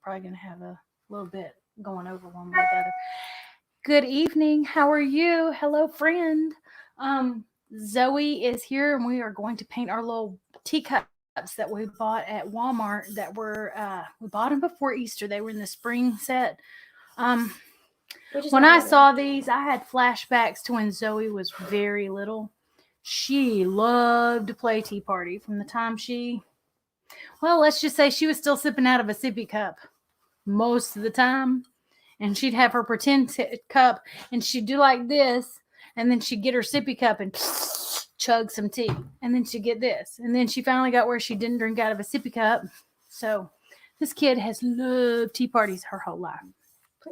probably going to have a little bit going over one way or the other. Good evening. How are you? Hello, friend. Zoe is here, and we are going to paint our little teacups that we bought at Walmart. That were we bought them before Easter. They were in the spring set. When I saw these, I had flashbacks to when Zoe was very little. She loved to play Tea Party from the time let's just say she was still sipping out of a sippy cup most of the time. And she'd have her pretend cup, and she'd do like this, and then she'd get her sippy cup and chug some tea. And then she'd get this. And then she finally got where she didn't drink out of a sippy cup. So this kid has loved tea parties her whole life.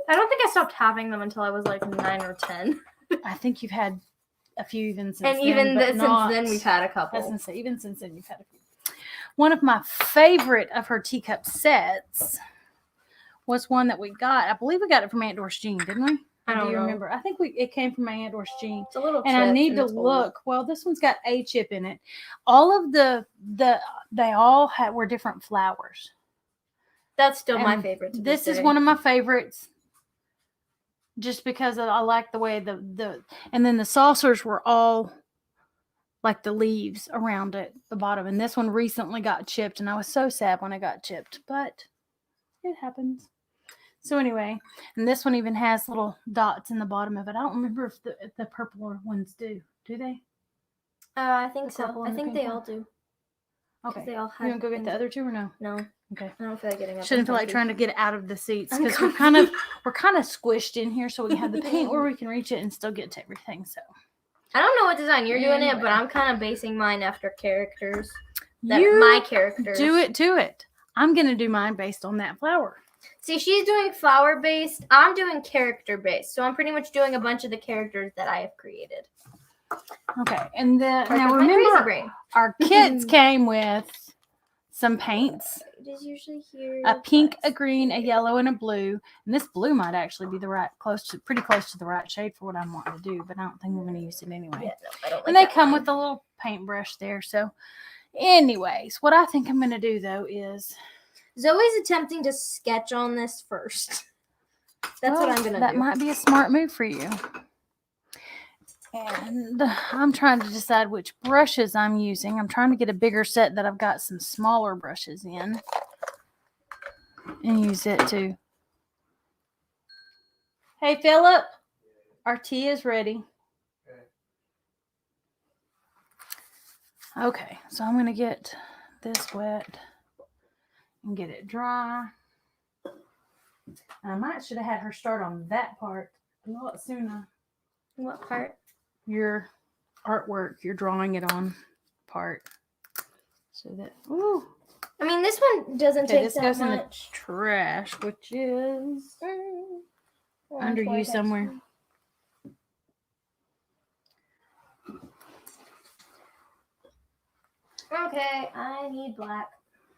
I don't think I stopped having them until I was like 9 or 10. I think you've had a few even since and then. Even since then, we've had a couple. I was going to say, even since then, you've had a few. One of my favorite of her teacup sets was one that we got. I believe we got it from Aunt Doris Jean, didn't we? I don't know. Remember. I think it came from my Aunt Doris Jean. It's a little and I need to look. Well, this one's got a chip in it. All of they all were different flowers. That's still my favorite. This is one of my favorites. Just because I like the way and then the saucers were all like the leaves around it, the bottom. And this one recently got chipped, and I was so sad when it got chipped, but it happens. So anyway, and this one even has little dots in the bottom of it. I don't remember if the purple ones do. Do they? I think so. I think they all do. Okay. They all have. You want to go get the other two or no? No. Okay. I don't feel like getting up. Shouldn't feel like trying to get out of the seats because we're kind of squished in here, so we have the paint where we can reach it and still get to everything. So I don't know what design you're doing it, but I'm kind of basing mine after characters. My characters. Do it. I'm gonna do mine based on that flower. See, she's doing flower based. I'm doing character based. So I'm pretty much doing a bunch of the characters that I have created. Okay, and now remember, our kits came with some paints. It is usually here. A pink, a green, a yellow, and a blue. And this blue might actually be pretty close to the right shade for what I'm wanting to do, but I don't think we're going to use it anyway. Yeah, no, I don't like and they come with a little paintbrush there. So, anyways, what I think I'm going to do though is Zoe's attempting to sketch on this first. That's what I'm going to do. That might be a smart move for you. And I'm trying to decide which brushes I'm using. I'm trying to get a bigger set that I've got some smaller brushes in. And use it too. Hey, Philip. Our tea is ready. Okay, so I'm going to get this wet and get it dry. I should have had her start on that part a lot sooner. What part? Your artwork, you're drawing it on part. So that, ooh. I mean, this one doesn't take that much. This goes in the trash, which is under you somewhere. Okay, I need black.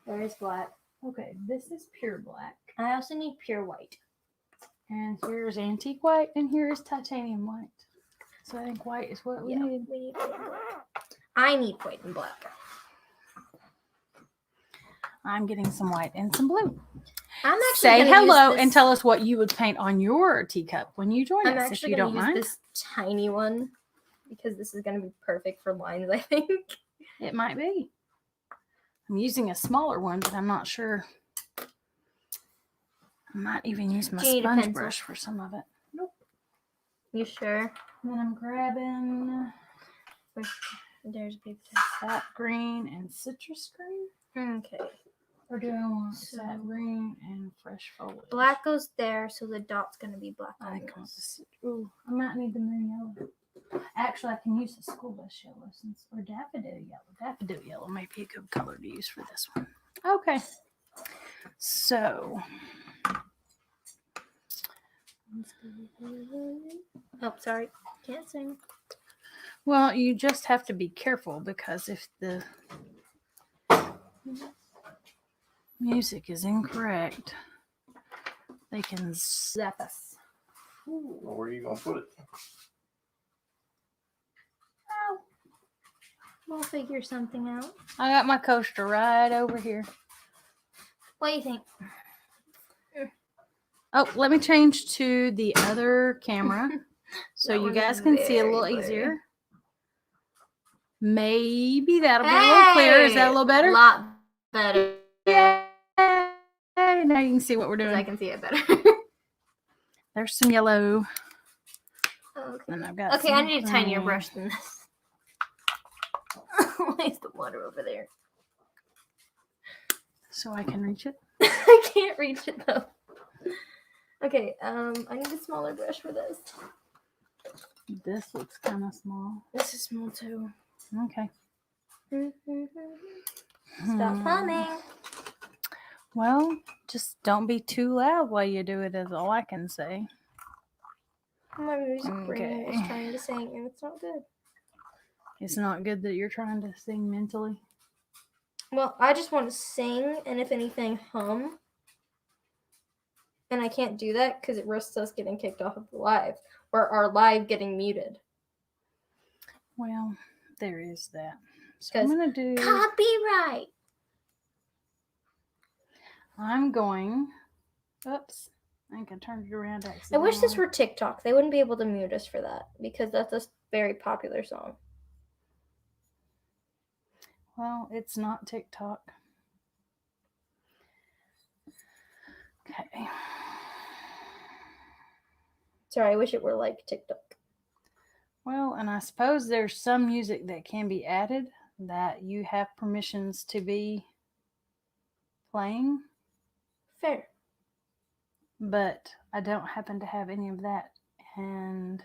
Where is black? Okay, this is pure black. I also need pure white. And here's antique white, and here is titanium white. So I think white is what we need. We need white and black. I need white and black. I'm getting some white and some blue. I'm actually say hello and tell us what you would paint on your teacup when you join us, if you don't mind. I'm actually going to use this tiny one because this is going to be perfect for lines, I think. It might be. I'm using a smaller one, but I'm not sure. I might even use my sponge brush for some of it. Nope. You sure? And then I'm grabbing there's a big sap green and citrus green. Okay. Or do I want sap green and fresh foliage? Black goes there, so the dot's going to be black. I might need the moon yellow. Actually, I can use the school bus yellow or daffodil yellow. Daffodil yellow may be a good color to use for this one. Okay. So. Oh, sorry. Can't sing. Well, you just have to be careful because if the music is incorrect, they can zap us. Well, where are you going to put it? Oh, we'll figure something out. I got my coaster right over here. What do you think? Oh, let me change to the other camera so That you one guys is can see a very little blurry. easier. Maybe that'll be a little clearer. Is that a little better? A lot better. Yay! Now you can see what we're Because I doing. can see it better. There's some yellow. Okay. And I've got Okay, I some need a tinier green. brush than this. Where's the water over there? So I can reach it. I can't reach it though. Okay, I need a smaller brush for this. This looks kind of small. This is small too. Okay. Stop Hmm. humming. Well, just don't be too loud while you do it, is all I can say. My music brain is Okay. trying to sing and it's not good. It's not good that you're trying to sing mentally. Well, I just want to sing and if anything hum. And I can't do that because it risks us getting kicked off of the live or our live getting muted. Well, there is that. So I'm 'Cause going to do... Copyright. I'm going... Oops. I think I turned it around I accidentally. wish this were TikTok. They wouldn't be able to mute us for that because that's a very popular song. Well, it's not TikTok. Okay. Sorry, I wish it were like TikTok. Well, and I suppose there's some music that can be added that you have permissions to be playing, Fair. but I don't happen to have any of that and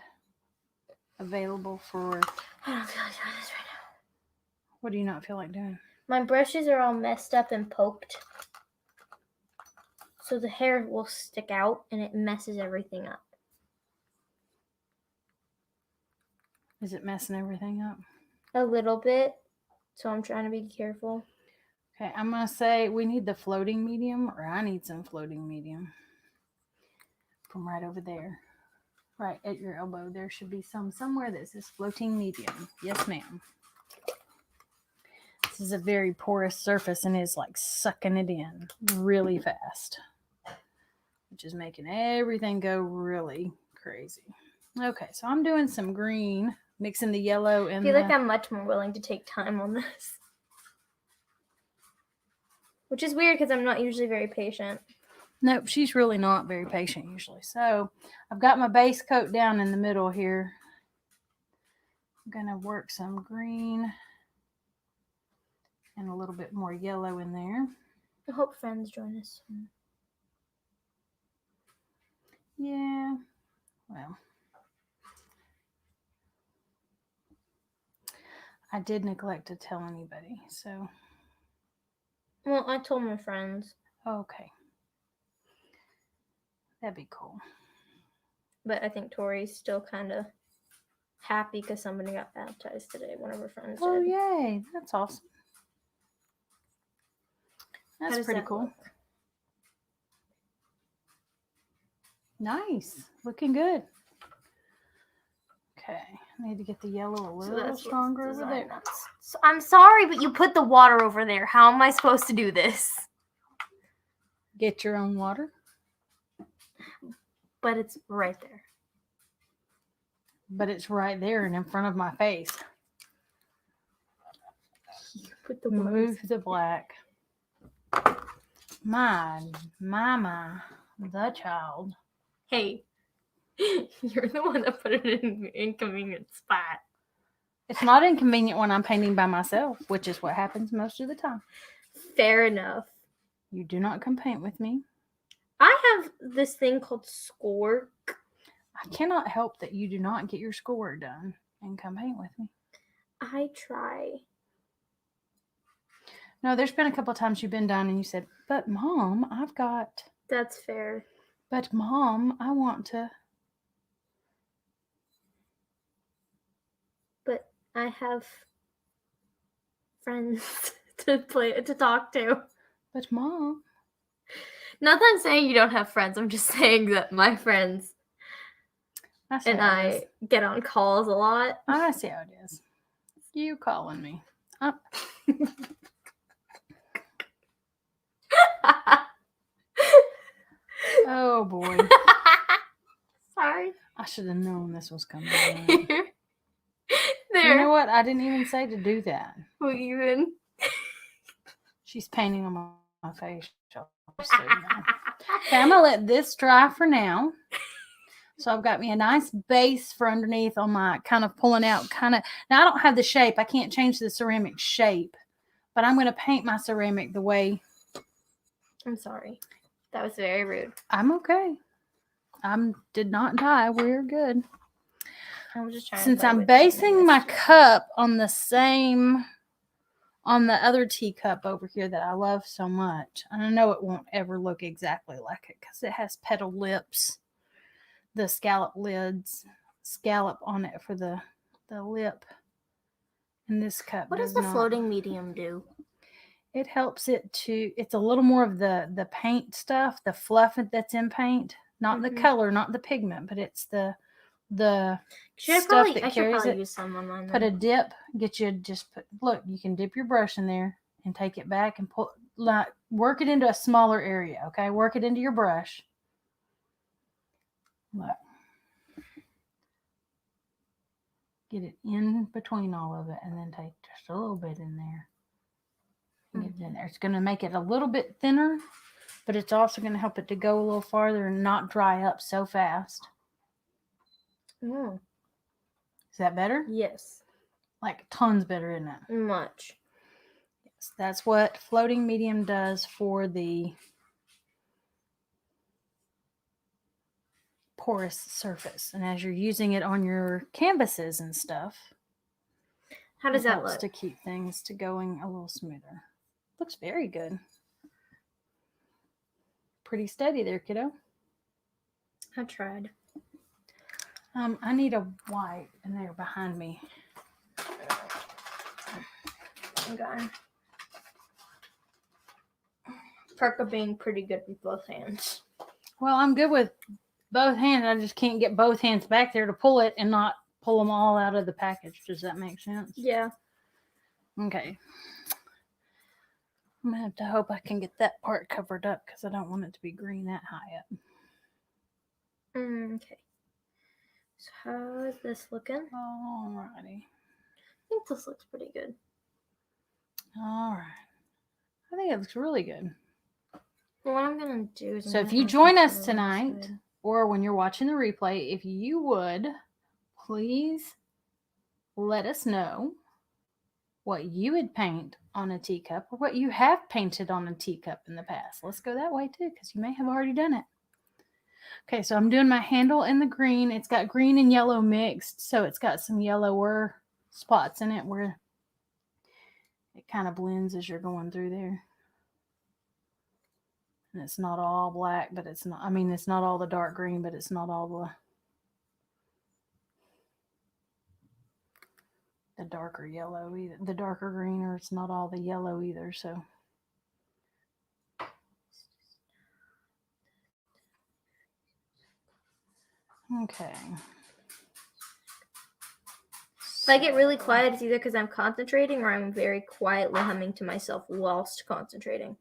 available for... I don't feel like doing this right now. What do you not feel like doing? My brushes are all messed up and poked. So the hair will stick out and it messes everything up. Is it messing everything up? A little bit. So I'm trying to be careful. Okay, I'm going to say we need the floating medium, or I need some floating medium. From right over there. Right at your elbow. There should be some somewhere that says floating medium. Yes, ma'am. This is a very porous surface and is like sucking it in really fast, which is making everything go really crazy. Okay, so I'm doing some green, mixing the yellow I and feel like I'm much more willing to take time on this. Which is weird because I'm not usually very patient. Nope, she's really not very patient usually. So I've got my base coat down in the middle here. I'm going to work some green and a little bit more yellow in there. I hope friends join us soon. Yeah, well, I did neglect to tell anybody, so. Well, I told my friends. Okay. That'd be cool. But I think Tori's still kind of happy because somebody got baptized today. One of her friends Oh, did. yay. That's awesome. How That's does pretty that cool. look? Nice. Looking good. Okay. I need to get the yellow a little stronger over there. So I'm sorry, but you put the water over there. How am I supposed to do this? Get your own water. But it's right there. But it's right there and in front of my face. Put the Move the black. My, the child. Hey, you're the one that put it in an inconvenient spot. It's not inconvenient when I'm painting by myself, which is what happens most of the time. Fair enough. You do not come paint with me. I have this thing called schoolwork. I cannot help that you do not get your schoolwork done and come paint with me. I try. No, there's been a couple of times you've been done and you said, but Mom, I've got... That's fair. But Mom, I want to... But I have friends to talk to. But Mom... Not that I'm saying you don't have friends. I'm just saying that my friends and I get on calls a lot. I see how it is. You calling me. Oh boy. Sorry. I should have known this was coming. There. You know what? I didn't even say to do that. Who even? She's painting on my face. So you know. Okay, I'm gonna let this dry for now. So I've got me a nice base for underneath on my kind of pulling out kind of. Now I don't have the shape. I can't change the ceramic shape, but I'm going to paint my ceramic the way. I'm sorry. That was very rude. I'm okay. Did not die. We're good. I was just trying. Since to I'm basing my cup on the other teacup over here that I love so much, and I know it won't ever look exactly like it because it has petal lips. The scallop on it for the lip. And this cup What does the floating medium do? It helps it to, it's a little more of the paint stuff, the fluff that's in paint, not the color, not the pigment, but it's the stuff that carries it. Use some on mine, put a dip, look, you can dip your brush in there and take it back and work it into a smaller area, okay? Work it into your brush. Look. Get it in between all of it and then take just a little bit in there. Get it in there. It's going to make it a little bit thinner, but it's also going to help it to go a little farther and not dry up so fast. Mm. Is that better? Yes. Like tons better, isn't it? Much. Yes, that's what floating medium does for the porous surface. And as you're using it on your canvases and stuff, how does that helps look? To keep things to going a little smoother. Looks very good. Pretty steady there, kiddo. I tried. I need a white in there behind me. Okay. Parker being pretty good with both hands. Well, I'm good with both hands. I just can't get both hands back there to pull it and not pull them all out of the package. Does that make sense? Yeah. Okay. I'm going to have to hope I can get that part covered up because I don't want it to be green that high up. Okay. So how is this looking? Alrighty. I think this looks pretty good. Alright. I think it looks really good. Well, what I'm going to do is... So if you join us tonight, or when you're watching the replay, if you would, please let us know what you would paint on a teacup or what you have painted on a teacup in the past. Let's go that way too, because you may have already done it. Okay, so I'm doing my handle in the green. It's got green and yellow mixed, so it's got some yellower spots in it where it kind of blends as you're going through there. And it's not all black, but it's not, it's not all the dark green, but it's not all the darker yellow either. The darker green, or it's not all the yellow either, so. Okay. If I get really quiet, it's either because I'm concentrating or I'm very quietly humming to myself whilst concentrating.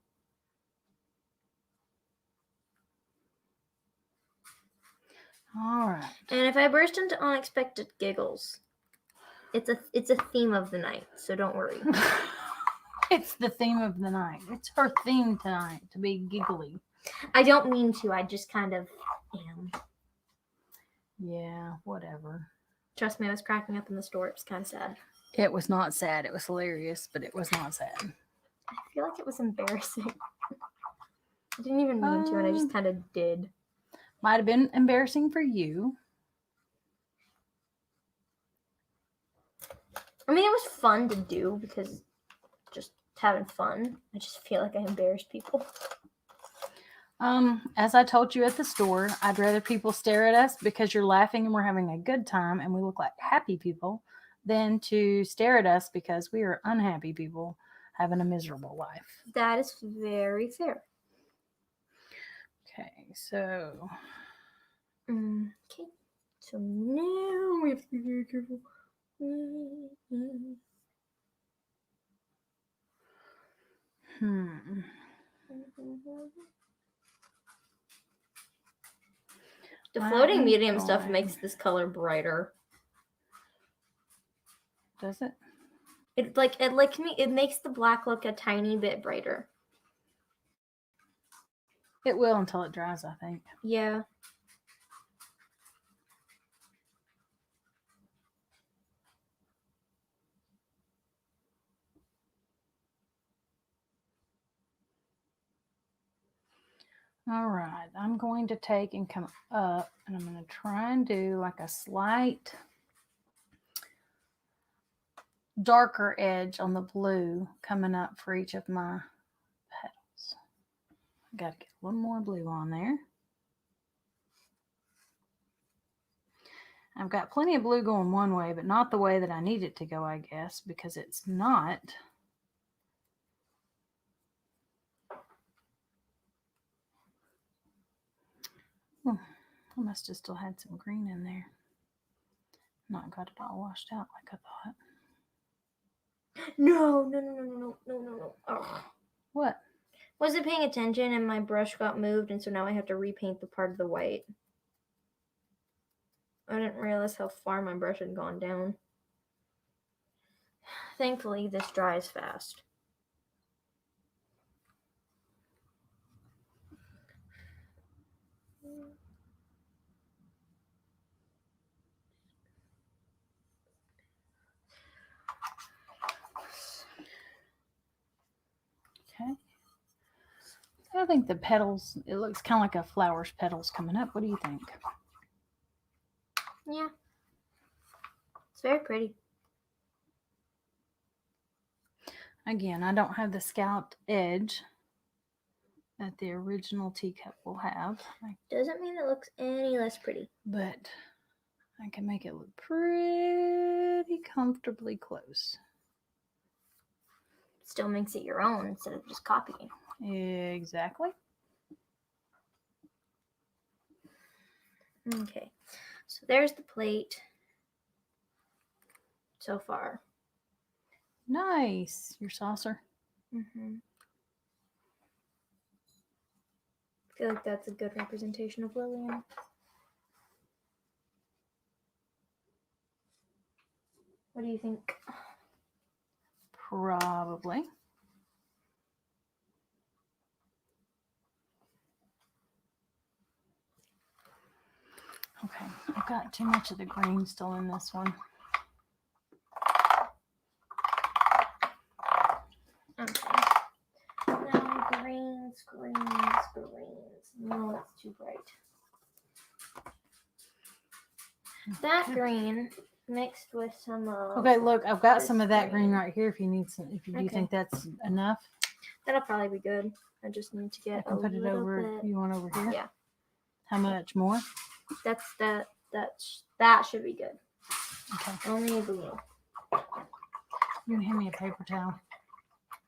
All right. And if I burst into unexpected giggles, it's a theme of the night, so don't worry. It's the theme of the night. It's her theme tonight, to be giggly. I don't mean to. I just kind of am. Yeah, whatever. Trust me, I was cracking up in the store. It was kind of sad. It was not sad. It was hilarious, but it was not sad. I feel like it was embarrassing. I didn't even mean to, and I just kind of did. Might have been embarrassing for you. I mean, it was fun to do because just having fun. I just feel like I embarrassed people. As I told you at the store, I'd rather people stare at us because you're laughing and we're having a good time and we look like happy people than to stare at us because we are unhappy people having a miserable life. That is very fair. Okay, so. Okay, so now we have to be very careful. The floating I'm medium stuff going- makes this color brighter. Does it? It makes the black look a tiny bit brighter. It will until it dries, I think. Yeah. All right, I'm going to take and come up, and I'm going to try and do like a slight darker edge on the blue coming up for each of my petals. I got to get a little more blue on there. I've got plenty of blue going one way, but not the way that I need it to go, I guess, because it's not. Oh, I must have still had some green in there. Not got it all washed out like I thought. No. Oh. What? Wasn't paying attention and my brush got moved, and so now I have to repaint the part of the white. I didn't realize how far my brush had gone down. Thankfully, this dries fast. Okay. I think the petals, it looks kind of like a flower's petals coming up. What do you think? Yeah. It's very pretty. Again, I don't have the scalloped edge that the original teacup will have, Doesn't mean it looks any less pretty. but I can make it look pretty comfortably close. Still makes it your own instead of just copying. Exactly. Okay. So there's the plate so far. Nice. Your saucer. Mm-hmm. I feel like that's a good representation of Lillian. What do you think? Probably. Okay, I've got too much of the green still in this one. Okay. Now greens. No, that's too bright. That green mixed with some Okay, look, I've got this some of that green green. right here if you need some, if you do Okay. think that's enough. That'll probably be good. I just need to I get can a put it little over, bit. you want over here? Yeah. How much more? That should be good. Okay. Only blue. You can hand me a paper towel.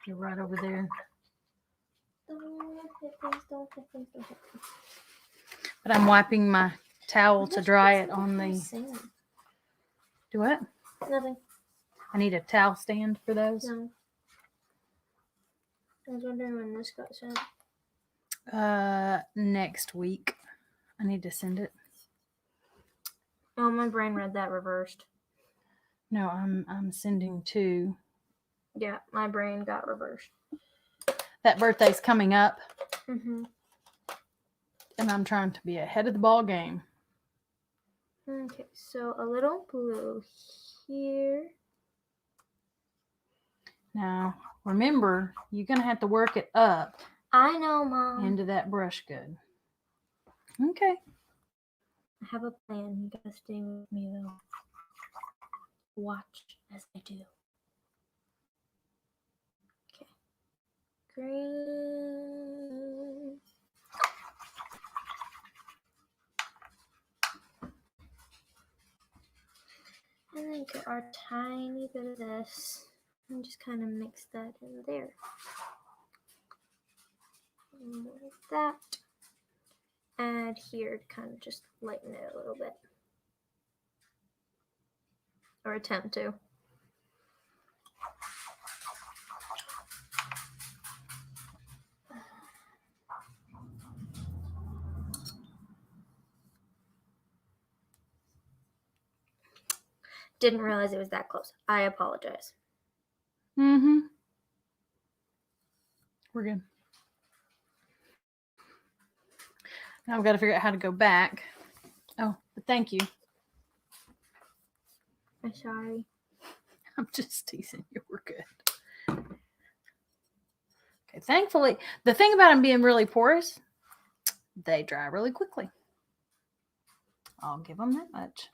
You're right over there. Don't hit things, don't hit things, don't hit things. But I'm wiping my towel to dry it on the. Sand. Do what? Nothing. I need a towel stand for those. No. I was wondering when this got sent. Next week. I need to send it. Oh, my brain read that reversed. No, I'm sending to. Yeah, my brain got reversed. That birthday's coming up, Mm-hmm. and I'm trying to be ahead of the ball game. Okay, so a little blue here. Now, remember, you're gonna have to work it up I know, Mom. into that brush good. Okay. I have a plan. You gotta stay with me, though. Watch as I do. Okay. Green. And then get our tiny bit of this and just kind of mix that in there. Like that. Add here to kind of just lighten it a little bit. Or attempt to. Didn't realize it was that close. I apologize. Mm-hmm. We're good. Now we've got to figure out how to go back. Oh, but thank you. I'm sorry. I'm just teasing you. We're good. Okay, thankfully, the thing about them being really porous, they dry really quickly. I'll give them that much.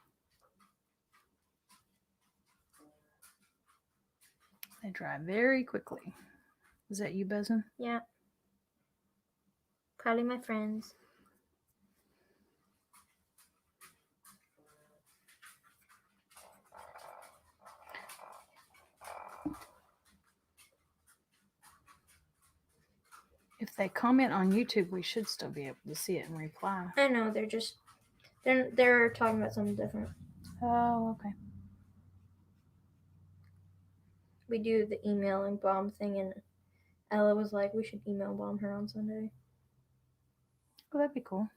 They dry very quickly. Is that you buzzing? Yeah. Proud of my friends. If they comment on YouTube, we should still be able to see it and reply. I know, they're talking about something different. Oh, okay. We do the emailing bomb thing, and Ella was like, we should email bomb her on Sunday. Well, that'd be cool.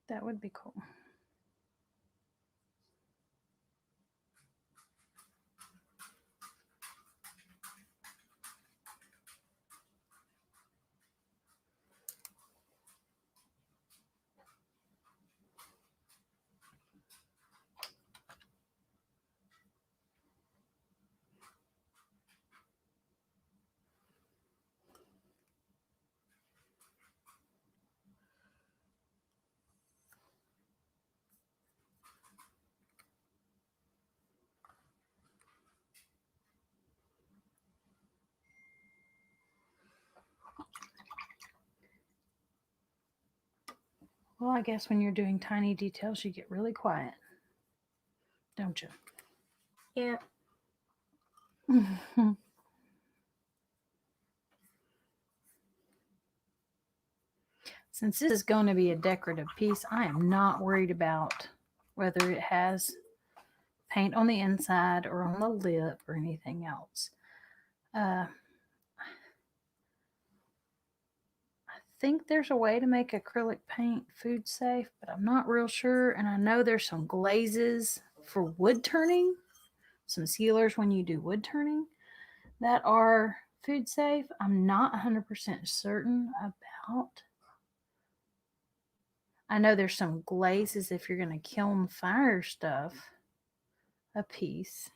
That would be cool. Well, I guess when you're doing tiny details, you get really quiet, don't you? Yeah. Since this is going to be a decorative piece, I am not worried about whether it has paint on the inside or on the lip or anything else. I think there's a way to make acrylic paint food safe, but I'm not real sure. And I know there's some glazes for wood turning, some sealers when you do wood turning that are food safe. I'm not 100% certain about. I know there's some glazes if you're going to kiln fire stuff, a piece,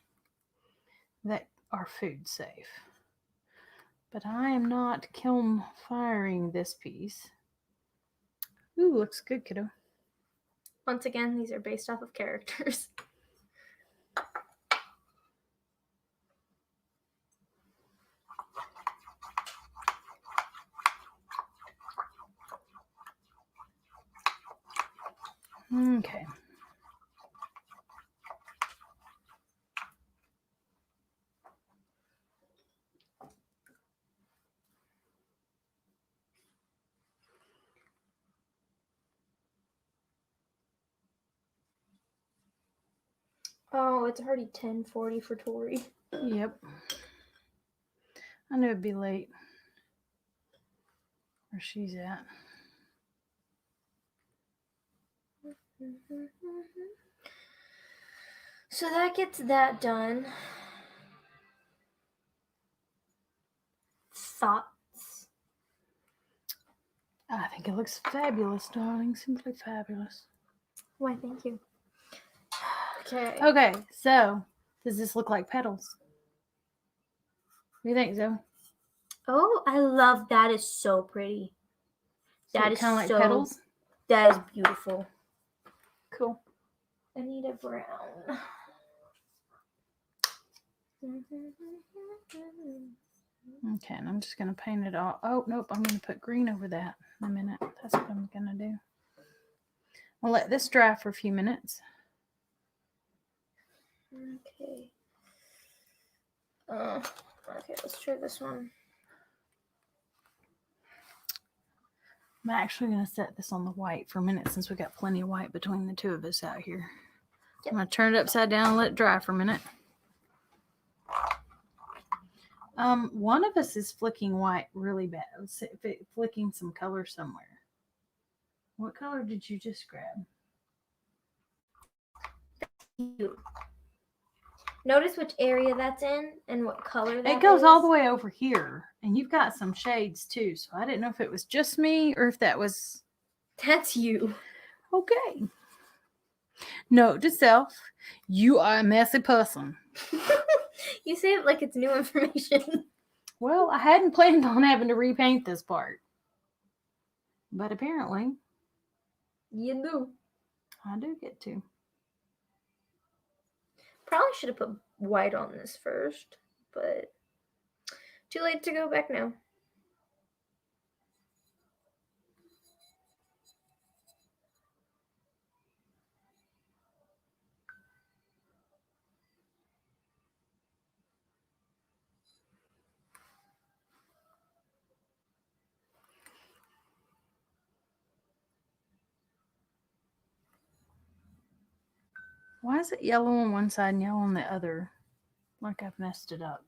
that are food safe. But I am not kiln firing this piece. Ooh, looks good, kiddo. Once again, these are based off of characters. Okay. Oh, it's already 10:40 for Tori. Yep. I knew it'd be late. Where she's at. So that gets that done. Thoughts? I think it looks fabulous, darling. Simply fabulous. Why, thank you. Okay. Okay, so does this look like petals? What do you think, Zoe? Oh, I love that. Is so pretty. That is kind of like so petals. That is beautiful. Cool. I need a brown. Okay, and I'm just gonna paint it all. Oh nope, I'm gonna put green over that in a minute. That's what I'm gonna do. I'll let this dry for a few minutes. Okay. Okay, let's try this one. I'm actually going to set this on the white for a minute since we got plenty of white between the two of us out here. Yep. I'm going to turn it upside down and let it dry for a minute. One of us is flicking white really bad. Flicking some color somewhere. What color did you just grab? You. Notice which area that's in and what color that It goes is. all the way over here, and you've got some shades too. So I didn't know if it was just me or if that was. That's you. Okay. Note to self, you are a messy person. You say it like it's new information. Well, I hadn't planned on having to repaint this part. But apparently, You do. I do get to. Probably should have put white on this first, but too late to go back now. Why is it yellow on one side and yellow on the other? Like I've messed it up.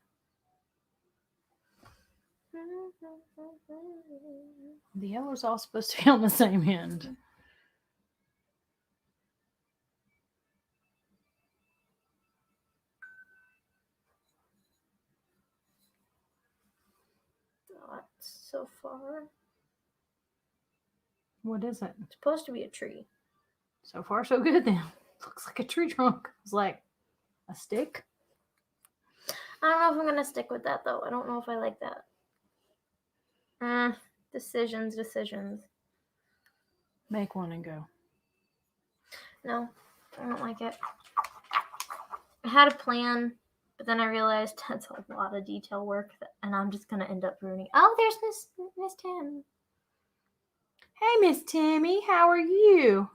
The yellow's all supposed to be on the same end. Not so far. What is it? It's supposed to be a tree. So far, so good then. Looks like a tree trunk. It's like a stick. I don't know if I'm going to stick with that, though. I don't know if I like that. Decisions. Make one and go. No, I don't like it. I had a plan, but then I realized that's a lot of detail work, and I'm just going to end up ruining. Oh, there's Miss Tim. Hey, Miss Tammy, how are you?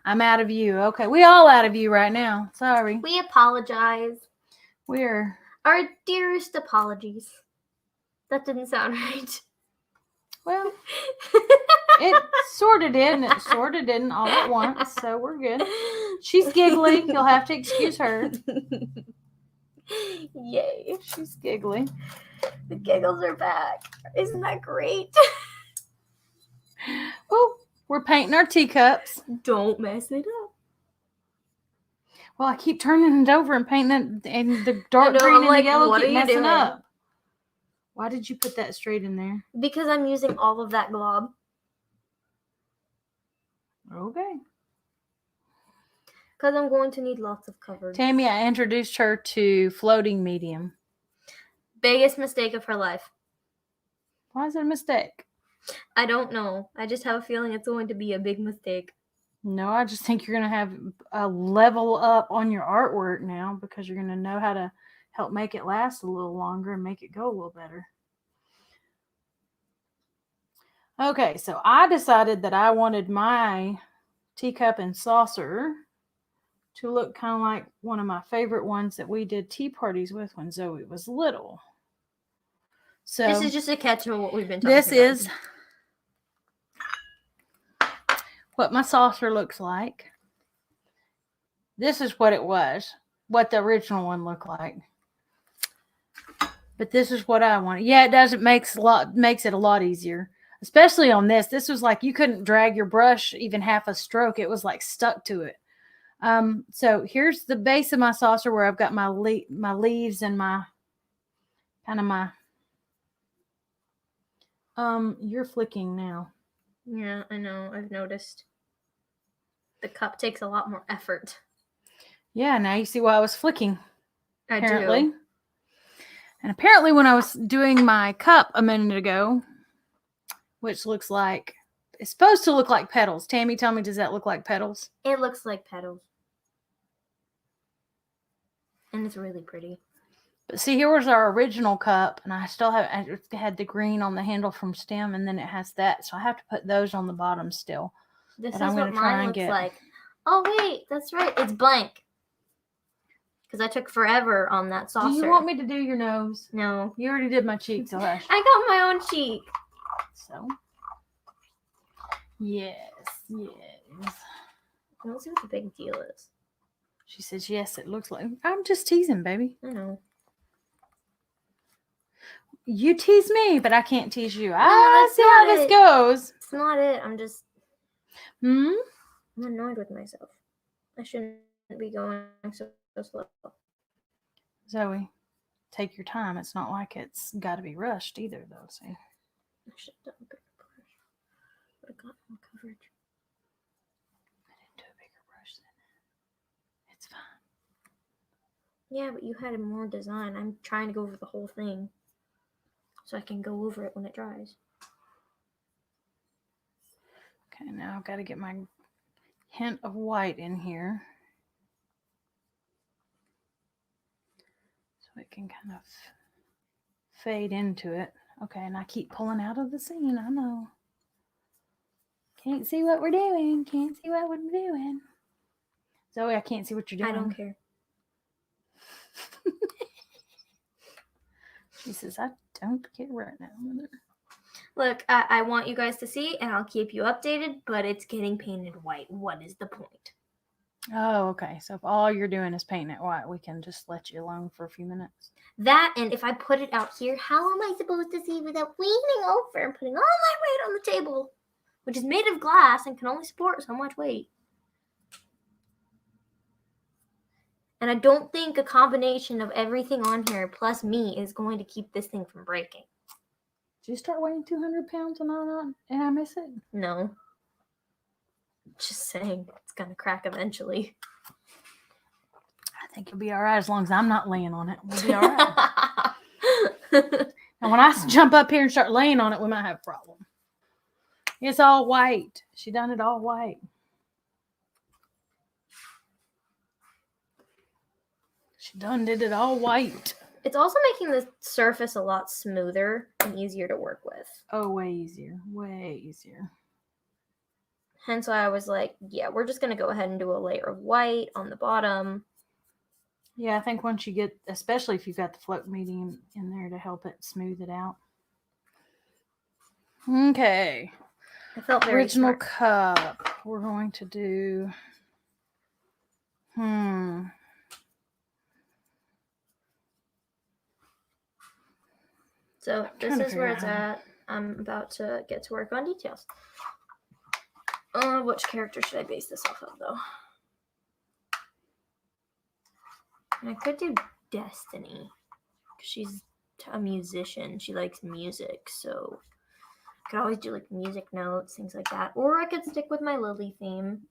I'm out of you. Okay, we all out of you right now. Sorry. We apologize. We're Our dearest apologies. That didn't sound right. well. It sort of did, and it sort of didn't all at once, so we're good. She's giggling. You'll have to excuse her. Yay. She's giggling. The giggles are back. Isn't that great? Oh, we're painting our teacups. Don't mess it up. Well, I keep turning it over and painting it, and the dark green and the yellow keep messing up. Why did you put that straight in there? Because I'm using all of that glob. Okay. Because I'm going to need lots of coverage. Tammy, I introduced her to floating medium. Biggest mistake of her life. Why is it a mistake? I don't know. I just have a feeling it's going to be a big mistake. No, I just think you're going to have a level up on your artwork now because you're going to know how to help make it last a little longer and make it go a little better. Okay, so I decided that I wanted my teacup and saucer to look kind of like one of my favorite ones that we did tea parties with when Zoe was little. So this is just a catch of what we've been talking about. This is what my saucer looks like. This is what it was, what the original one looked like. But this is what I want. Yeah, it does. It makes it a lot easier, especially on this. This was like you couldn't drag your brush even half a stroke. It was like stuck to it. So here's the base of my saucer where I've got my leaves and my kind of my. You're flicking now. Yeah, I know. I've noticed. The cup takes a lot more effort. Yeah, now you see why I was flicking. Apparently. Do. And apparently when I was doing my cup a minute ago, which looks like, it's supposed to look like petals. Tammy, tell me, does that look like petals? It looks like petals. And it's really pretty. But see, here was our original cup, and I had the green on the handle from stem, and then it has that. So I have to put those on the bottom still. This is what mine looks like. Oh, wait, that's right. It's blank. Because I took forever on that saucer. Do you want me to do your nose? No. You already did my cheeks, so hush. I got my own cheek. So, yes. I don't see what the big deal is. She says, yes, it looks like. I'm just teasing, baby. I know. You tease me, but I can't tease you. I that's see how not this it. goes. It's not it. Hmm? I'm annoyed with myself. I shouldn't be going so slow. Zoe, take your time. It's not like it's got to be rushed either, though. See? I should have done a bigger brush. Would have got more coverage. I didn't do a bigger brush then. It's fine. Yeah, but you had more design. I'm trying to go over the whole thing so I can go over it when it dries. Okay, now I've got to get my hint of white in here. So it can kind of fade into it. Okay, and I keep pulling out of the scene. I know. Can't see what we're doing. Can't see what we're doing. Zoe, I can't see what you're doing. I don't care. She says, I don't care right now, mother. Look, I want you guys to see, and I'll keep you updated, but it's getting painted white. What is the point? Oh, okay. So if all you're doing is painting it white, we can just let you alone for a few minutes. That, and if I put it out here, how am I supposed to see without leaning over and putting all my weight on the table, which is made of glass and can only support so much weight? And I don't think a combination of everything on here plus me is going to keep this thing from breaking. Did you start weighing 200 pounds and I miss it? No. Just saying, it's going to crack eventually. I think you'll be all right as long as I'm not laying on it. We'll be all right. And when I jump up here and start laying on it, we might have a problem. It's all white. She done it all white. She done did it all white. It's also making the surface a lot smoother and easier to work with. Oh, way easier. Way easier. Hence why I was like, yeah, we're just going to go ahead and do a layer of white on the bottom. Yeah, I think once you get, especially if you've got the float medium in there to help it smooth it out. Okay. I felt very Original smart. cup. We're going to do. So this trying to is where figure it's out how- at. I'm about to get to work on details. Which character should I base this off of, though? And I could do Destiny. She's a musician. She likes music, so I could always do like music notes, things like that. Or I could stick with my Lily theme.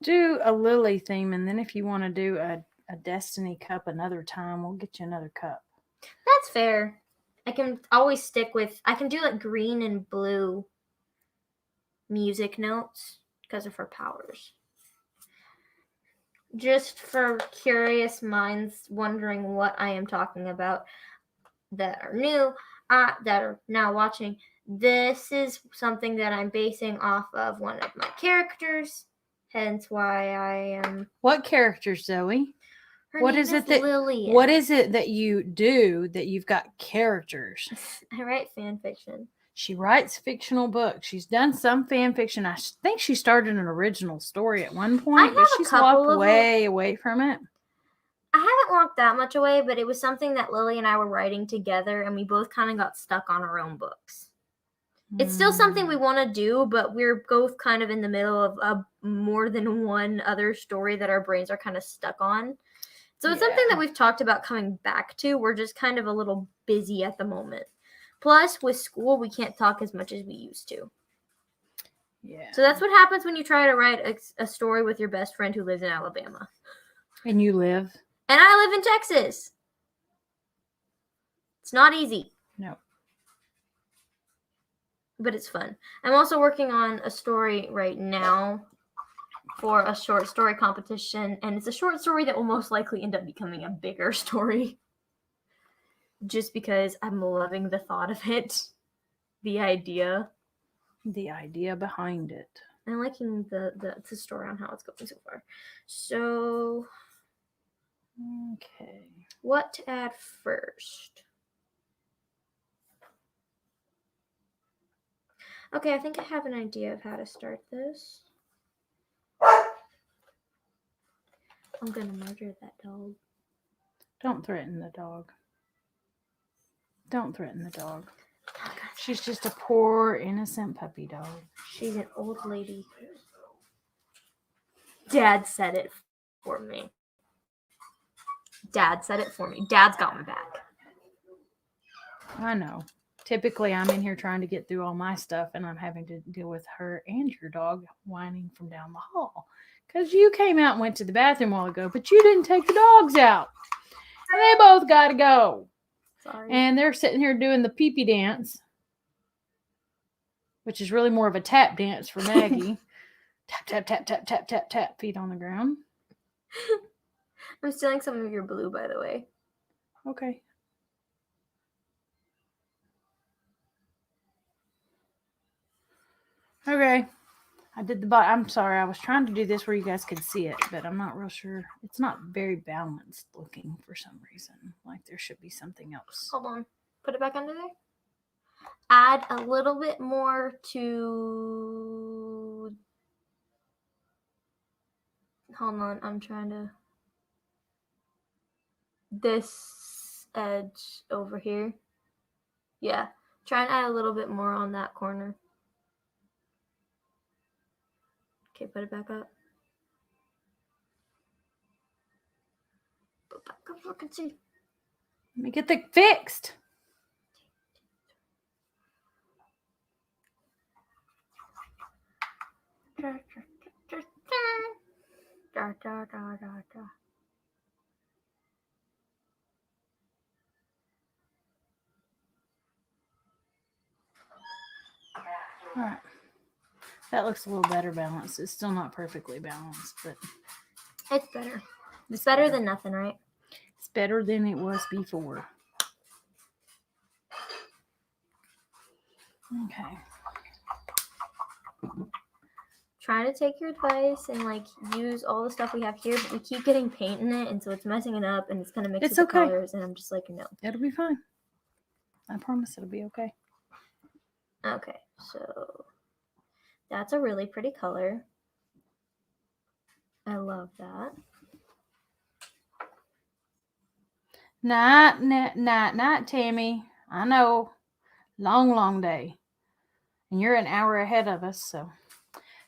Do a Lily theme, and then if you want to do a Destiny cup another time, we'll get you another cup. That's fair. I can always stick with, I can do like green and blue music notes because of her powers. Just for curious minds wondering what I am talking about that are new, that are now watching, this is something that I'm basing off of one of my characters, hence why I am... What characters, Zoe? What is it that Lillian. What is it that you do that you've got characters? I write fan fiction. She writes fictional books. She's done some fan fiction. I think she started an original story at one point, but she's walked way away from it. I haven't walked that much away, but it was something that Lily and I were writing together, and we both kind of got stuck on our own books. It's still something we want to do, but we're both kind of in the middle of more than one other story that our brains are kind of stuck on. So it's something that we've talked about coming back to. We're just kind of a little busy at the moment. Plus, with school, we can't talk as much as we used to. Yeah. So that's what happens when you try to write a story with your best friend who lives in Alabama. And you live? And I live in Texas. It's not easy. No. But it's fun. I'm also working on a story right now for a short story competition. And it's a short story that will most likely end up becoming a bigger story. Just because I'm loving the thought of it. The idea. The idea behind it. I'm liking the story on how it's going so far. So... Okay. What to add first? Okay, I think I have an idea of how to start this. I'm gonna murder that dog. Don't threaten the dog. Don't threaten the dog. I'm not gonna- She's just a poor, innocent puppy dog. She's an old lady. Dad said it for me. Dad said it for me. Dad's got my back. I know. Typically, I'm in here trying to get through all my stuff, and I'm having to deal with her and your dog whining from down the hall. Because you came out and went to the bathroom a while ago, but you didn't take the dogs out. And they both got to go. Sorry. And they're sitting here doing the pee-pee dance, which is really more of a tap dance for Maggie. Tap, tap, tap, tap, tap, tap, tap, feet on the ground. I'm stealing some of your blue, by the way. Okay. Okay. I did the bottom. I'm sorry. I was trying to do this where you guys could see it, but I'm not real sure. It's not very balanced looking for some reason. Like there should be something else. Hold on. Put it back under there. Add a little bit more to... Hold on. I'm trying to... This edge over here. Yeah. Try and add a little bit more on that corner. Okay, put it back up. Put it back up so I can see. Let me get the fixed. All right. That looks a little better balanced. It's still not perfectly balanced, but It's better. It's better than nothing, right? it's better than it was before. Okay. Trying to take your advice and like use all the stuff we have here, but we keep getting paint in it, and so it's messing it up, and it's gonna mix It's with the okay. colors, and I'm just like, no. It'll be fine. I promise it'll be okay. Okay, so that's a really pretty color. I love that. Night, Tammy. I know. Long day. And you're an hour ahead of us, so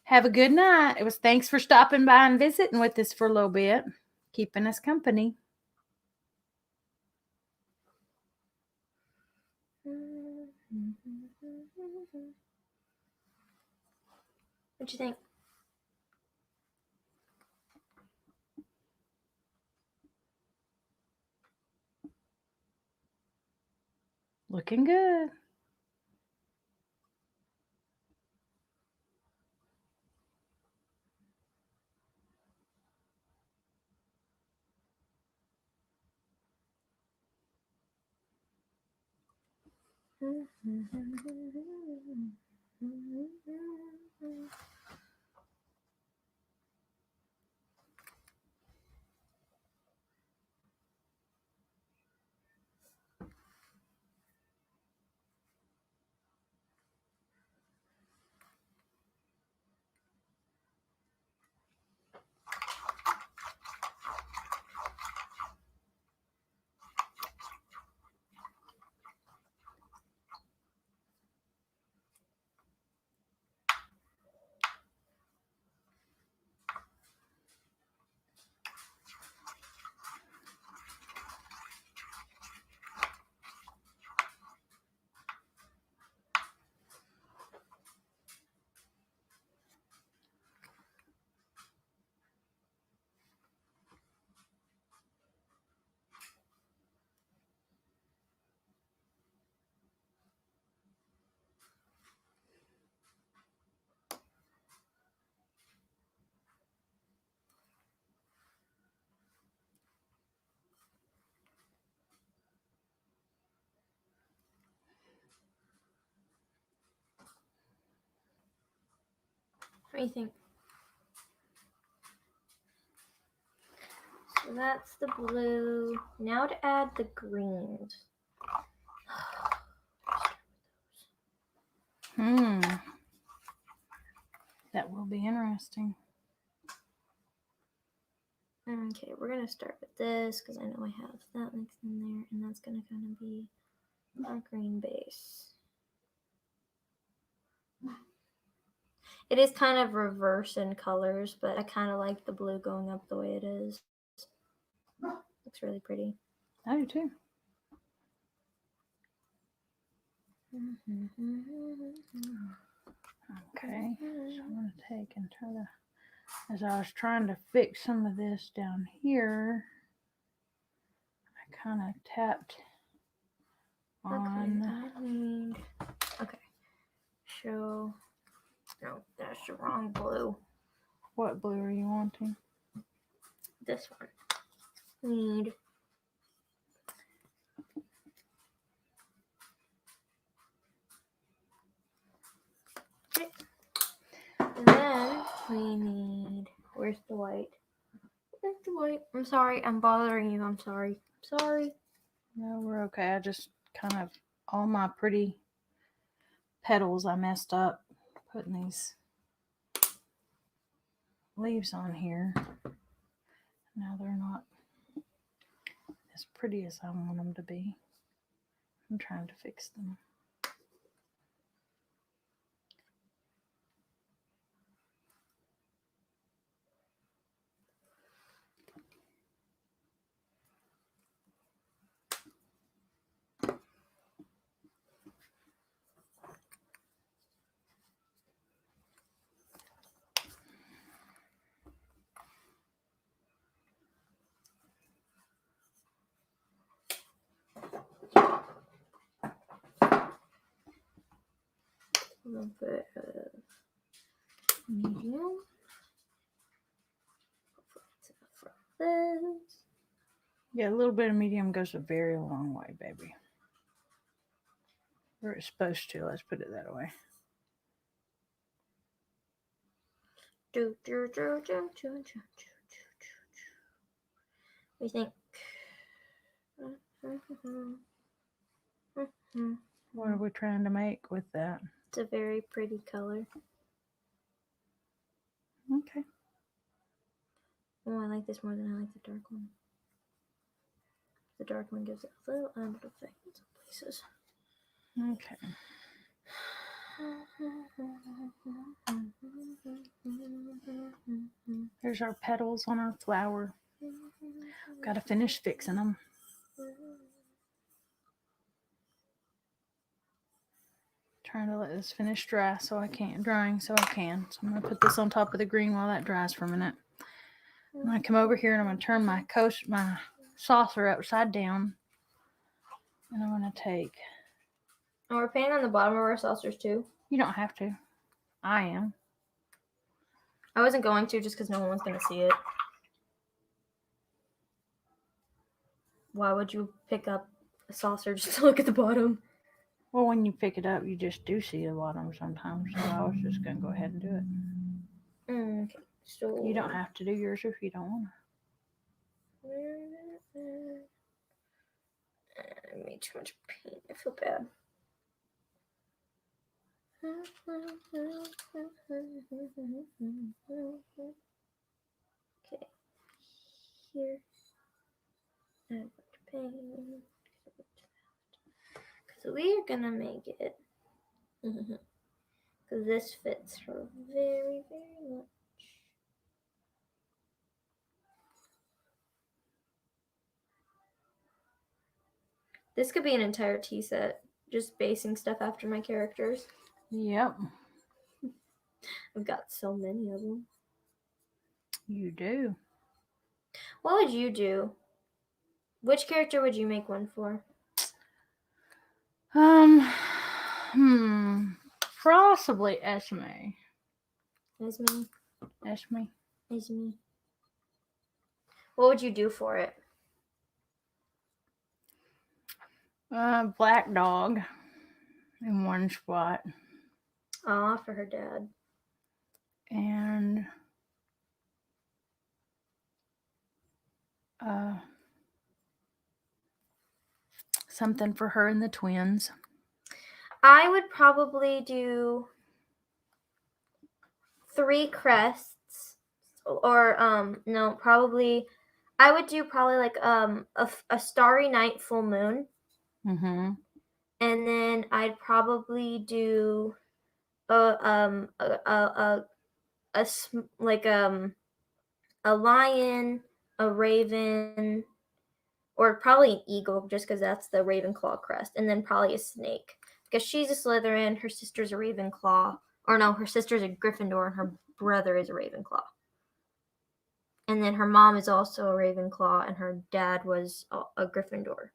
have a good night. It was thanks for stopping by and visiting with us for a little bit, keeping us company. What'd you think? Looking good. What do you think? So that's the blue. Now to add the greens. That will be interesting. Okay, we're gonna start with this because I know I have that mixed in there, and that's gonna kind of be Dark green base. It is kind of reverse in colors, but I kind of like the blue going up the way it is. Looks really pretty. I do too. Okay, so I'm going to take and try to, as I was trying to fix some of this down here, I kind of tapped on. Okay. Show. No, that's the wrong blue. What blue are you wanting? This one. Need. And then we need. Where's the white? Where's the white? I'm sorry. I'm bothering you. I'm sorry. Sorry. No, we're okay. I just kind of, all my pretty petals I messed up putting these leaves on here. Now they're not as pretty as I want them to be. I'm trying to fix them. A little bit of medium. This. Yeah, a little bit of medium goes a very long way, baby. Or it's supposed to, let's put it that way. We think. What are we trying to make with that? It's a very pretty color. Okay. Oh, I like this more than I like the dark one. The dark one gives it a little emerald effect in some places. Okay. There's our petals on our flower. Got to finish fixing them. Trying to let this finish dry so I can. So I'm going to put this on top of the green while that dries for a minute. I'm going to come over here and I'm going to turn my saucer upside down. And I'm going to take. And we're painting on the bottom of our saucers too. You don't have to. I am. I wasn't going to just because no one's going to see it. Why would you pick up a saucer just to look at the bottom? Well, when you pick it up, you just do see the bottom sometimes. So I was just going to go ahead and do it. Okay. So You don't have to do yours if you don't want to. I made too much paint. I feel bad. Okay. Here. And paint. Because we are going to make it. Because this fits her very, very much. This could be an entire tea set. Just basing stuff after my characters. Yep. I've got so many of them. You do. What would you do? Which character would you make one for? Possibly Esme. Esme. Esme. What would you do for it? Black dog in one spot. Aw, for her dad. And something for her and the twins. I would probably do 3 crests. Or, no, probably... I would do probably like a starry night full moon. Mm-hmm. And then I'd probably do a lion, a raven, or probably an eagle, just because that's the Ravenclaw crest, and then probably a snake, because she's a Slytherin, her sister's a Ravenclaw, or no, her sister's a Gryffindor, and her brother is a Ravenclaw. And then her mom is also a Ravenclaw, and her dad was a Gryffindor.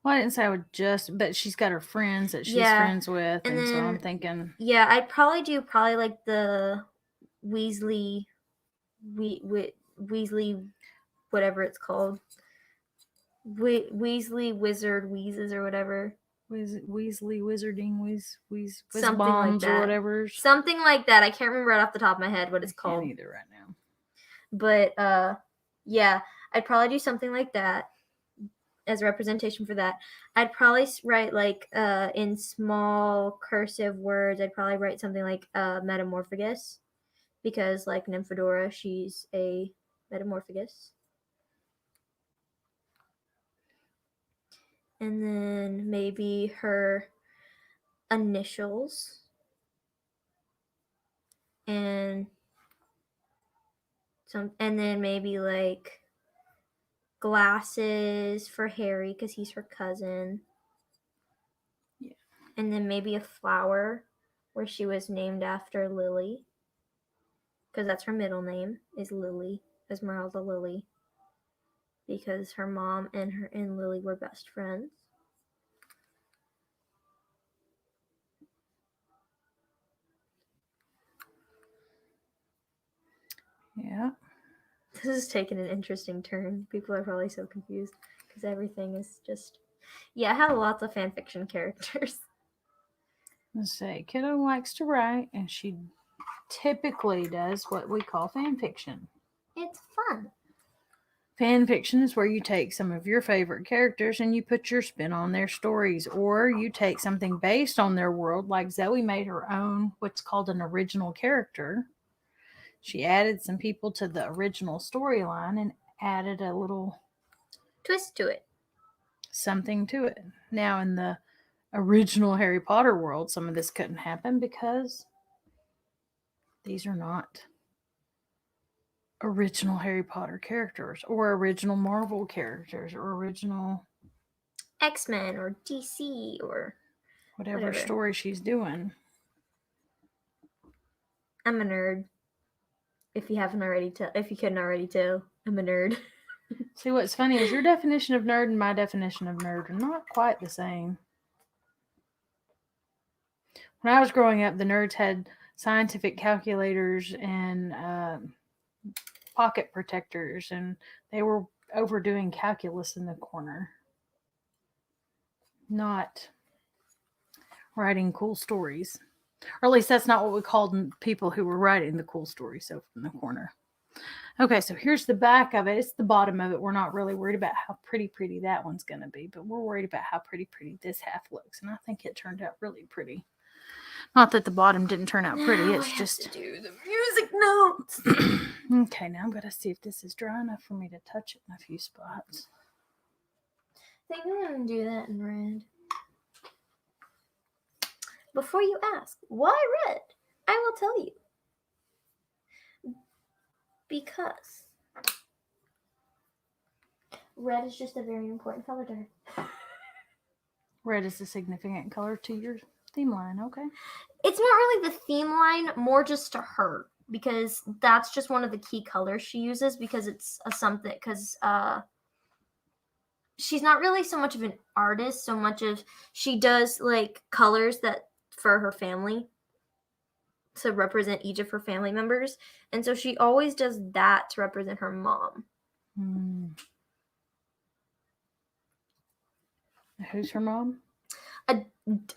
Well, I didn't say I would just, but she's got her friends that she's Yeah, friends with, and and so I'm then- thinking, Yeah, I'd probably do like the Weasley, Weasley, whatever it's called, Weasley Wizard Wheezes or whatever. Weasley Wizarding, Whiz Something Bombs like or that. whatever. Something like that. I can't remember right off the top of my head what it's Can't called. either right now. But yeah, I'd probably do something like that as a representation for that. I'd probably write like in small cursive words. I'd probably write something like Metamorphagus, because like Nymphadora, she's a Metamorphagus. And then maybe her initials and then maybe like glasses for Harry because he's her cousin. Yeah. And then maybe a flower where she was named after Lily, because that's her middle name is Lily, Esmeralda Lily, because her mom and Lily were best friends. Yeah. This is taking an interesting turn. People are probably so confused because everything is just. Yeah, I have lots of fan fiction characters. Let's say kiddo likes to write, and she typically does what we call fan fiction. It's fun. Fan fiction is where you take some of your favorite characters and you put your spin on their stories, or you take something based on their world, like Zoe made her own, what's called an original character. She added some people to the original storyline and added a little Twist to it. something to it. Now, in the original Harry Potter world, some of this couldn't happen because these are not original Harry Potter characters or original Marvel characters or original X-Men or DC or whatever whatever. story she's doing. I'm a nerd. If you couldn't already tell, I'm a nerd. See, what's funny is your definition of nerd and my definition of nerd are not quite the same. When I was growing up, the nerds had scientific calculators and pocket protectors, and they were overdoing calculus in the corner, not writing cool stories. Or at least that's not what we called people who were writing the cool stories over in the corner. Okay, so here's the back of it. It's the bottom of it. We're not really worried about how pretty that one's going to be, but we're worried about how pretty this half looks. And I think it turned out really pretty. Not that the bottom didn't turn out pretty. It's just to do the music notes. Okay, now I'm going to see if this is dry enough for me to touch it in a few spots. I think I'm going to do that in red. Before you ask, why red? I will tell you. Because red is just a very important color to her. Red is a significant color to your theme line, okay? It's not really the theme line, more just to her, because that's just one of the key colors she uses, because it's she's not really so much of an artist, so much of she does like colors that for her family to represent each of her family members, and so she always does that to represent her mom. Who's her mom?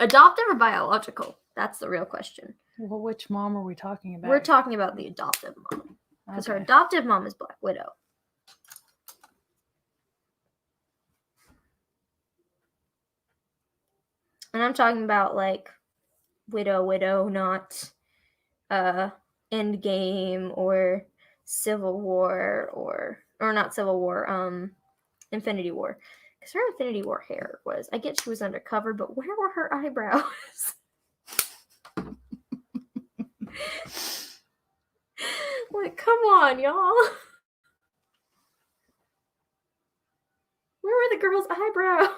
Adoptive or biological? That's the real question. Well, which mom are we talking about? We're talking about the adoptive mom, because her Okay. adoptive mom is Black Widow. And I'm talking about like Widow, not Endgame or Civil War or not Civil War, Infinity War. Because her Infinity War hair was, I get she was undercover, but where were her eyebrows? Like, come on, y'all. Where were the girl's eyebrows?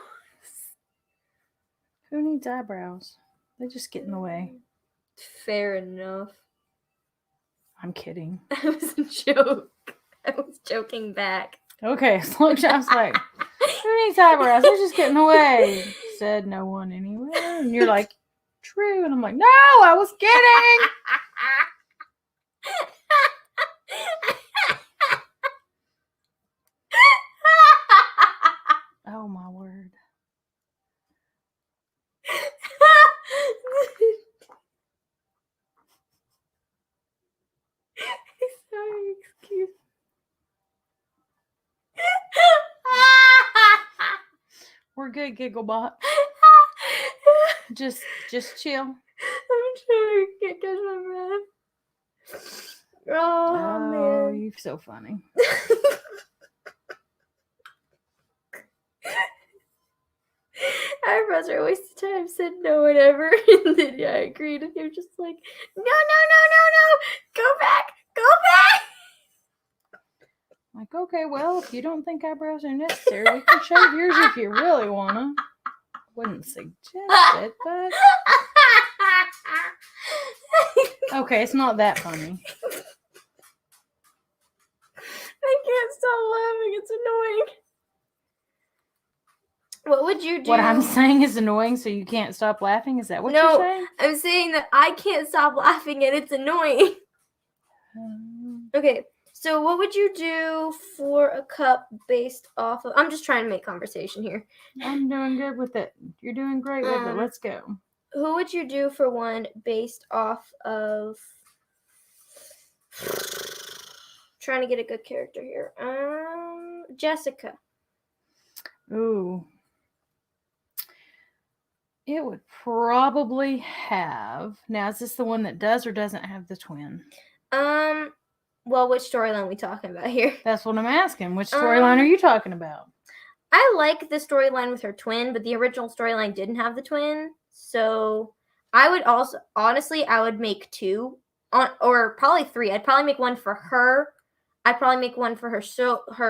Who needs eyebrows? They just get in the way. Fair enough. I'm kidding. That was a joke. I was joking back. Okay, so I was like, who needs eyebrows? They just get in the way. Said no one anywhere. And you're like, true. And I'm like, no, I was kidding. Oh my word. Sorry, excuse me. We're good, Gigglebot. Just chill. I'm trying to catch my breath. Oh, man. You're so funny. Eyebrows are a waste of time, said no one ever. And then I agreed, and you're just like, no, go back. Like, okay, well, if you don't think eyebrows are necessary, we can shave yours if you really wanna. Wouldn't suggest it, but okay, it's not that funny. I can't stop laughing. It's annoying. What would you do? What I'm saying is annoying, so you can't stop laughing? Is that what No. you're saying? I'm saying that I can't stop laughing and it's annoying. Okay, so what would you do for a cup based off of... I'm just trying to make conversation here. I'm doing good with it. You're doing great with it. Let's go. Who would you do for one based off of... Trying to get a good character here. Jessica. Ooh. It would probably have... Now, is this the one that does or doesn't have the twin? Well, which storyline are we talking about here? That's what I'm asking. Which storyline are you talking about? I like the storyline with her twin, but the original storyline didn't have the twin. So I would also, honestly, I would make two, or probably three. I'd probably make one for her. I'd probably make one for her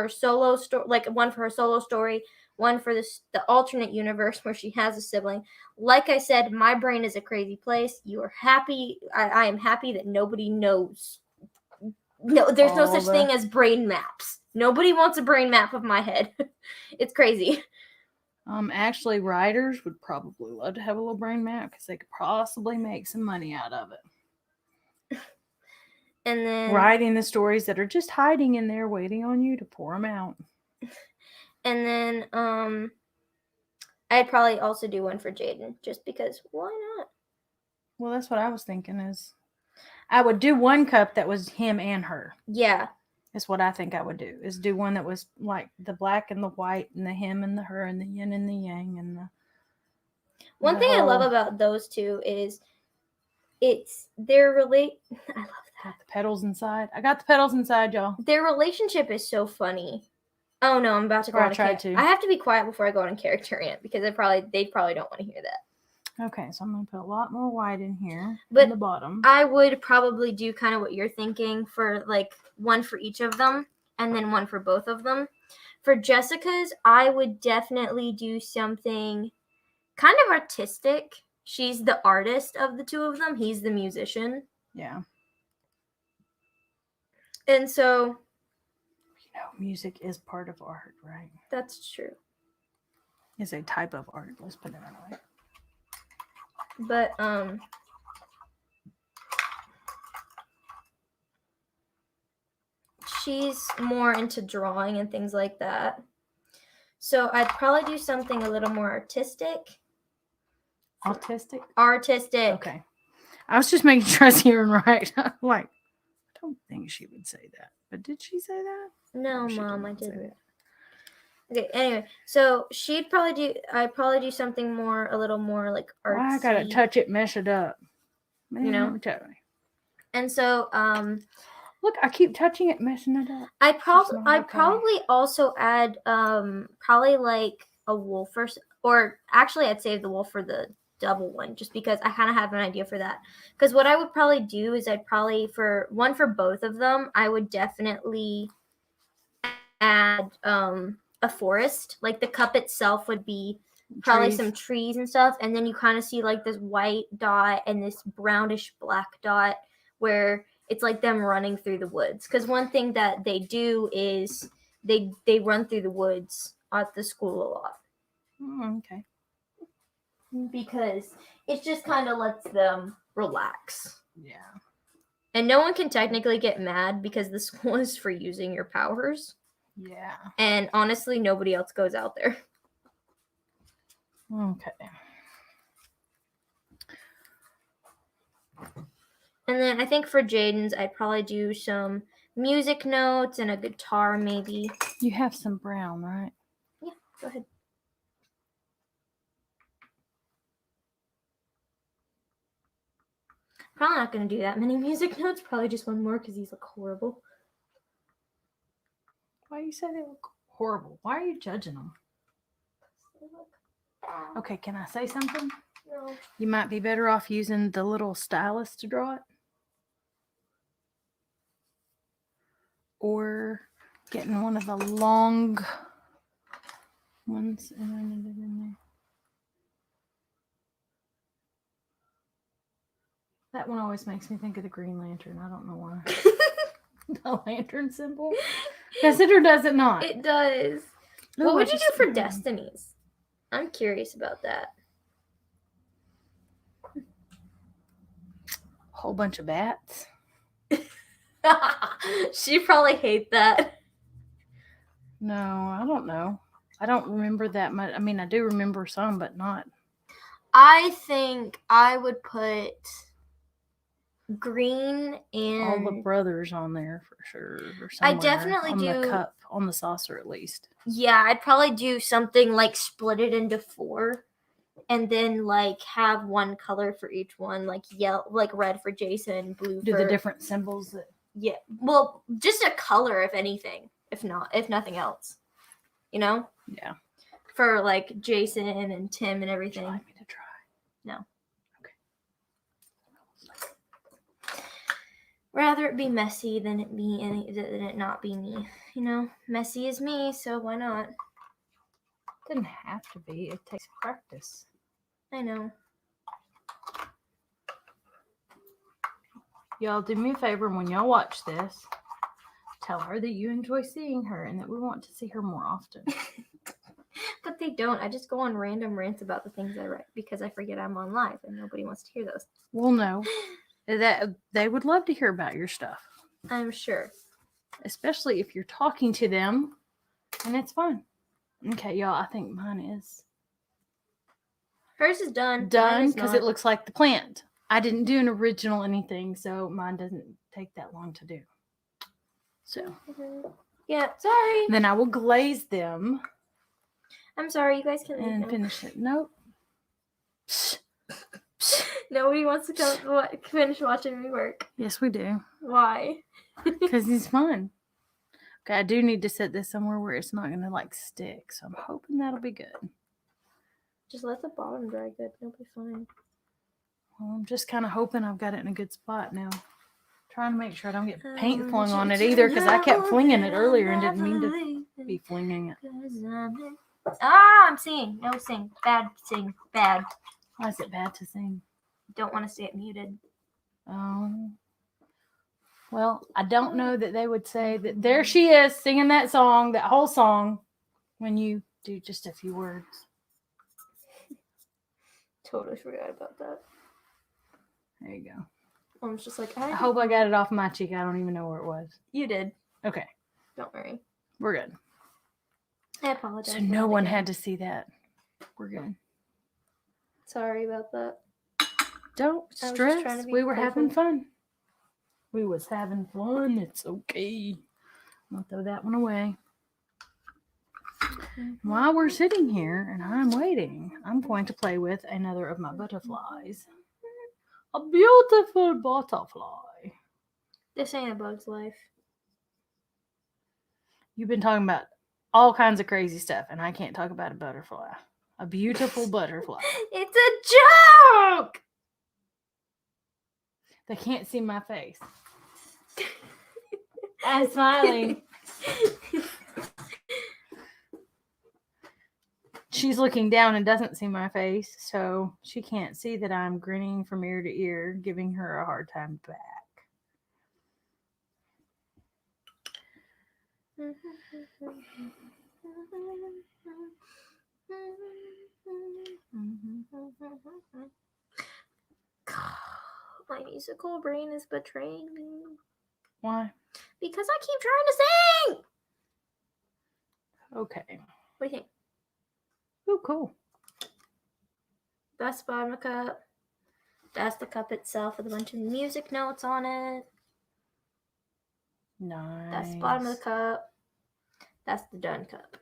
solo story, like one for her solo story, one for the alternate universe where she has a sibling. Like I said, my brain is a crazy place. You are happy. I am happy that nobody knows. No, there's no such thing as brain maps. Nobody wants a brain map of my head. It's crazy. Actually, writers would probably love to have a little brain map because they could possibly make some money out of it. And then writing the stories that are just hiding in there, waiting on you to pour them out. And then I'd probably also do one for Jaden, just because why not? Well, that's what I was thinking is I would do one cup that was him and her. Yeah. That's what I think I would do, is do one that was like the black and the white and the him and the her and the yin and the yang and the... One thing I love about those two is they're I love that. The petals inside. I got the petals inside, y'all. Their relationship is so funny. Oh no, I'm about to go on I have to be quiet before I go on character rant because they probably don't want to hear that. Okay, so I'm going to put a lot more white in here but in the bottom. I would probably do kind of what you're thinking for like one for each of them and then one for both of them. For Jessica's, I would definitely do something kind of artistic. She's the artist of the two of them. He's the musician. Yeah. And so... You know, music is part of art, right? That's true. It's a type of art. Let's put it that way. But, she's more into drawing and things like that. So I'd probably do something a little more artistic. Autistic? Artistic. Okay. I was just making sure I was hearing right. I'm like, I don't think she would say that. But did she say that? No, Mom, I didn't. Okay, anyway, so I'd probably do something a little more like artsy. I gotta touch it, mess it up. Man, you know? And so, look, I keep touching it, messing it up. I'd probably also add, probably like a wool first, or actually I'd save the wool for the double one, just because I kind of have an idea for that. Because what I would probably do is I'd probably, for both of them, I would definitely add a forest. Like the cup itself would be probably Trees. some trees and stuff, and then you kind of see like this white dot and this brownish black dot where it's like them running through the woods. Because one thing that they do is they run through the woods at the school a lot. Okay. Because it just kind of lets them relax. Yeah. And no one can technically get mad because the school is for using your powers. Yeah. And honestly, nobody else goes out there. Okay. And then I think for Jaden's, I'd probably do some music notes and a guitar, maybe. You have some brown, right? Yeah, go ahead. Probably not going to do that many music notes. Probably just one more because these look horrible. Why you say they look horrible? Why are you judging them? Okay, can I say something? No. You might be better off using the little stylus to draw it. Or getting one of the long ones and running it in there. That one always makes me think of the Green Lantern. I don't know why. The lantern symbol? Does it or does it not? It does. Ooh, What I would you just- do for Destinies? I'm curious about that. Whole bunch of bats. She probably hate that. No, I don't know. I don't remember that much. I mean, I do remember some, but not. I think I would put green and All the brothers on there for sure. Or I somewhere definitely on do- the cup, on the saucer at least. yeah, I'd probably do something like split it into 4 and then like have one color for each one, like yellow, like red for Jason, blue Do for the different symbols that. yeah. Well, just a color if anything, if nothing else. You know? Yeah. For like Jason and Tim and Would you everything. like me to try? No. Okay. Rather it be messy than it not be me. You know, messy is me, so why not? Doesn't have to be. It takes practice. I know. Y'all do me a favor when y'all watch this. Tell her that you enjoy seeing her and that we want to see her more often. But they don't. I just go on random rants about the things I write because I forget I'm on live and nobody wants to hear those. Well, no. That they would love to hear about your stuff. I'm sure. Especially if you're talking to them. And it's fun. Okay, y'all, I think mine is Hers is done. done because it looks like the plant. I didn't do an original anything, so mine doesn't take that long to do. So Yeah, sorry. then I will glaze them I'm sorry, you guys can leave and now. finish it. Nope. Nobody wants to come finish watching me work. Yes, we do. Why? Because it's fun. Okay, I do need to set this somewhere where it's not going to like stick. So I'm hoping that'll be good. Just let the bottom dry good. It'll be fine. Well, I'm just kind of hoping I've got it in a good spot now. Trying to make sure I don't get paint flung on it either because I kept flinging it earlier and didn't mean to be flinging it. I'm singing. No sing. Bad sing. Bad. Why is it bad to sing? Don't want to stay muted. Well, I don't know that they would say that there she is singing that song, that whole song, when you do just a few words. Totally forgot about that. There you go. I was just like, I hope I got it off my cheek. I don't even know where it was. You did. Okay, Don't worry. we're good. I apologize. So no one had to see that. We're good. Sorry about that. Don't I was just stress. trying to be We were having playful. fun. We was having fun. It's okay. I'll throw that one away. While we're sitting here and I'm waiting, I'm going to play with another of my butterflies. A beautiful butterfly. This ain't a bug's life. You've been talking about all kinds of crazy stuff, and I can't talk about a butterfly. A beautiful butterfly. It's a joke. They can't see my face. I'm smiling. She's looking down and doesn't see my face, so she can't see that I'm grinning from ear to ear, giving her a hard time back. My musical brain is betraying me. Why? Because I keep trying to sing. Okay. What do you think? Oh, cool. That's the bottom of the cup. That's the cup itself with a bunch of music notes on it. Nice. That's the bottom of the cup. That's the done cup.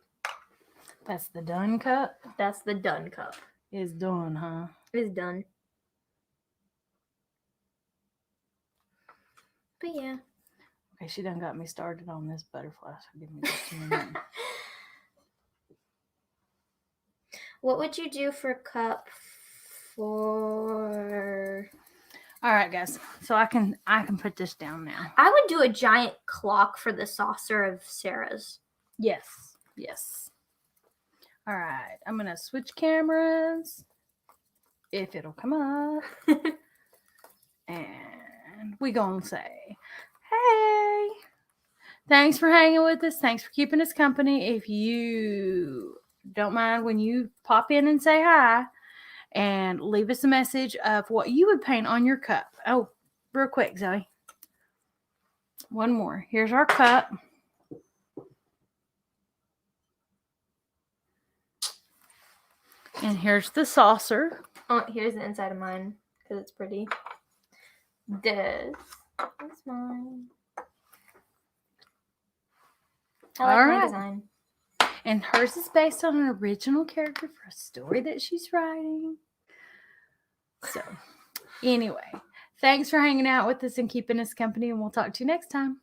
That's the done cup? That's the done cup. It's done, huh? It's done. But yeah. Okay, she done got me started on this butterfly, so give me just a minute. What would you do for cup for... All right, guys. So I can put this down now. I would do a giant clock for the saucer of Sarah's. Yes. Yes. All right. I'm going to switch cameras if it'll come up. And we going to say, hey, thanks for hanging with us. Thanks for keeping us company. If you don't mind when you pop in and say hi and leave us a message of what you would paint on your cup. Oh, real quick, Zoe. One more. Here's our cup. And here's the saucer. Oh, here's the inside of mine because it's pretty. This is mine. I like All my right. design. And hers is based on an original character for a story that she's writing. So, anyway, thanks for hanging out with us and keeping us company, and we'll talk to you next time.